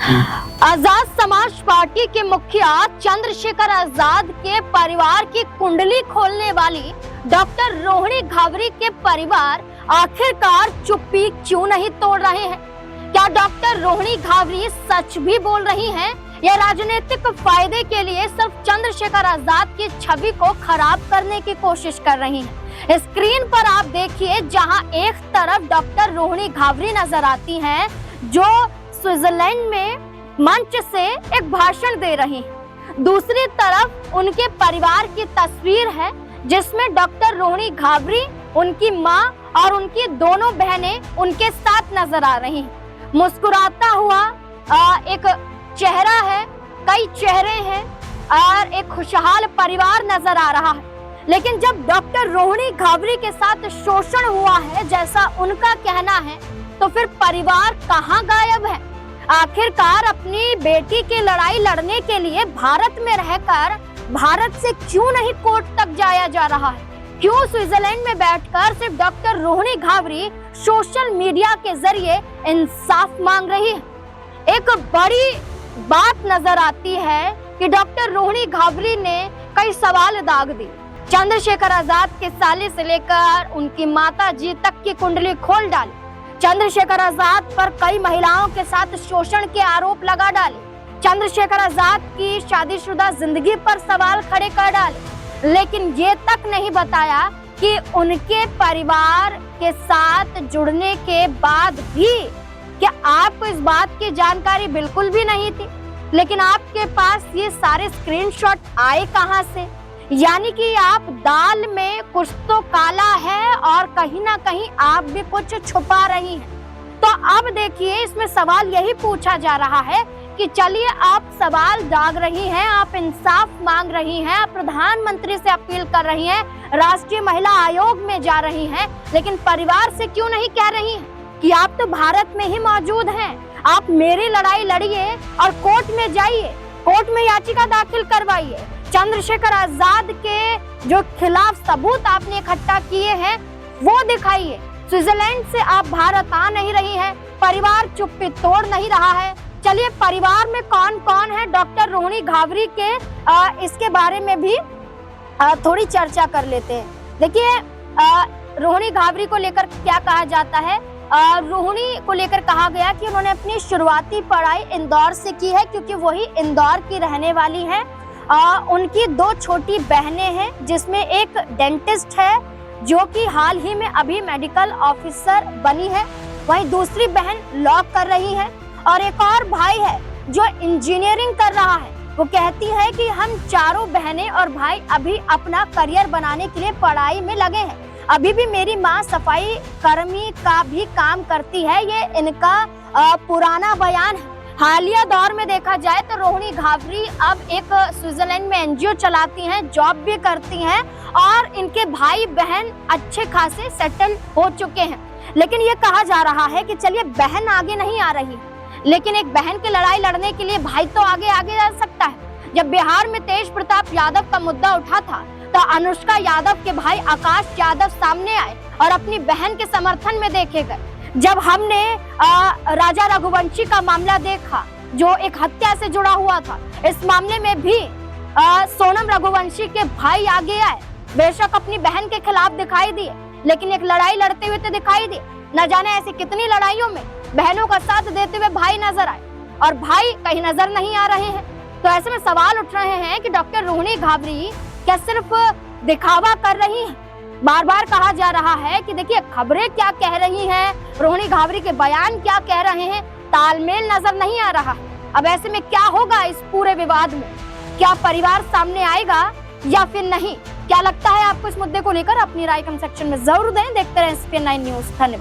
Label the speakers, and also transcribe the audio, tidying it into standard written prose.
Speaker 1: Azad Samaj party के मुखिया चंद्रशेखर आजाद के परिवार की कुंडली खोलने वाली डॉक्टर रोहिणी घावरी के परिवार आखिरकार चुप्पी क्यों नहीं तोड़ रहे हैं? क्या डॉक्टर रोहिणी घावरी सच भी बोल रही हैं या राजनीतिक फायदे के लिए सिर्फ चंद्रशेखर आजाद की छवि को खराब करने की कोशिश कर रही हैं? स्क्रीन पर आप देखिए, जहां एक तरफ डॉक्टर रोहिणी घावरी नजर आती हैं जो स्विट्जरलैंड में मंच से एक भाषण दे रही हैं, दूसरी तरफ उनके परिवार की तस्वीर है जिसमें डॉक्टर रोहिणी घावरी, उनकी माँ और उनकी दोनों बहनें उनके साथ नजर आ रही हैं। मुस्कुराता हुआ एक चेहरा है, कई चेहरे हैं और एक खुशहाल परिवार नजर आ रहा है। लेकिन जब डॉक्टर रोहिणी घावरी के साथ शोषण हुआ है जैसा उनका कहना है, तो फिर परिवार कहाँ गायब है? आखिरकार अपनी बेटी की लड़ाई लड़ने के लिए भारत में रहकर भारत से क्यों नहीं कोर्ट तक जाया जा रहा है? क्यों स्विट्जरलैंड में बैठकर सिर्फ doctor Rohini Ghavri social media के जरिए इंसाफ मांग रही है? एक बड़ी बात नजर आती है कि डॉक्टर रोहिणी घावरी ने कई सवाल दाग दी। चंद्रशेखर आजाद के साले से लेकर उनकी माता जी तक की कुंडली खोल डाली। चंद्रशेखर आजाद पर कई महिलाओं के साथ शोषण के आरोप लगा डाले। चंद्रशेखर आजाद की शादीशुदा जिंदगी पर सवाल खड़े कर डाले। लेकिन ये तक नहीं बताया कि उनके परिवार के साथ जुड़ने के बाद भी क्या आपको इस बात की जानकारी बिल्कुल भी नहीं थी? लेकिन आपके पास ये सारे स्क्रीनशॉट आए कहां से? यानी कि आप दाल में कुछ तो काला है और कहीं ना कहीं आप भी कुछ छुपा रही हैं। तो अब देखिए, इसमें सवाल यही पूछा जा रहा है कि चलिए, आप सवाल दाग रही हैं, आप इंसाफ मांग रही हैं, आप प्रधानमंत्री से अपील कर रही हैं, राष्ट्रीय महिला आयोग में जा रही हैं, लेकिन परिवार से क्यों नहीं कह रही हैं कि आप तो भारत में ही मौजूद हैं? आप मेरी लड़ाई लड़िए और कोर्ट में जाइए, कोर्ट में याचिका दाखिल करवाइए। चंद्रशेखर आजाद के जो खिलाफ सबूत आपने इकट्ठा किए हैं वो दिखाइए। स्विट्जरलैंड से आप भारत आ नहीं रही हैं, परिवार चुप्पी तोड़ नहीं रहा है। चलिए, परिवार में कौन कौन है डॉक्टर रोहिणी घावरी के, इसके बारे में भी थोड़ी चर्चा कर लेते हैं। देखिए, रोहिणी घावरी को लेकर क्या कहा जाता है? रोहिणी को लेकर कहा गया कि उन्होंने अपनी शुरुआती पढ़ाई इंदौर से की है, क्योंकि वही इंदौर की रहने वाली हैं। उनकी दो छोटी बहनें हैं, जिसमें एक डेंटिस्ट है जो कि हाल ही में अभी मेडिकल ऑफिसर बनी है, वहीं दूसरी बहन लॉ कर रही है, और एक और भाई है जो इंजीनियरिंग कर रहा है। वो कहती है कि हम चारों बहनें और भाई अभी अपना करियर बनाने के लिए पढ़ाई में लगे हैं। अभी भी मेरी माँ सफाई कर्मी का भी काम करती है, ये इनका पुराना बयान है। हालिया दौर में देखा जाए तो रोहिणी घावरी अब एक स्विट्जरलैंड में एनजीओ चलाती हैं, जॉब भी करती हैं, और इनके भाई बहन अच्छे खासे सेटल हो चुके हैं। लेकिन ये कहा जा रहा है कि चलिए, बहन आगे नहीं आ रही, लेकिन एक बहन की लड़ाई लड़ने के लिए भाई तो आगे आगे जा सकता है। जब बिहार में तेज प्रताप यादव का मुद्दा उठा था तो अनुष्का यादव के भाई आकाश यादव सामने आए और अपनी बहन के समर्थन में देखे गए। जब हमने राजा रघुवंशी का मामला देखा जो एक हत्या से जुड़ा हुआ था, इस मामले में भी सोनम रघुवंशी के भाई आगे आए, बेशक अपनी बहन के खिलाफ दिखाई दिए, लेकिन एक लड़ाई लड़ते हुए तो दिखाई दिए। न जाने ऐसी कितनी लड़ाइयों में बहनों का साथ देते हुए भाई नजर आए और भाई कहीं नजर नहीं आ रहे हैं। तो ऐसे में सवाल उठ रहे हैं कि डॉक्टर रोहिणी घावरी क्या सिर्फ दिखावा कर रही हैं? बार बार कहा जा रहा है कि देखिए, खबरें क्या कह रही हैं, रोहिणी घावरी के बयान क्या कह रहे हैं, तालमेल नजर नहीं आ रहा। अब ऐसे में क्या होगा इस पूरे विवाद में? क्या परिवार सामने आएगा या फिर नहीं? क्या लगता है आपको इस मुद्दे को लेकर? अपनी राय कमेंट सेक्शन में जरूर दें। देखते रहें SPN9 न्यूज। धन्यवाद।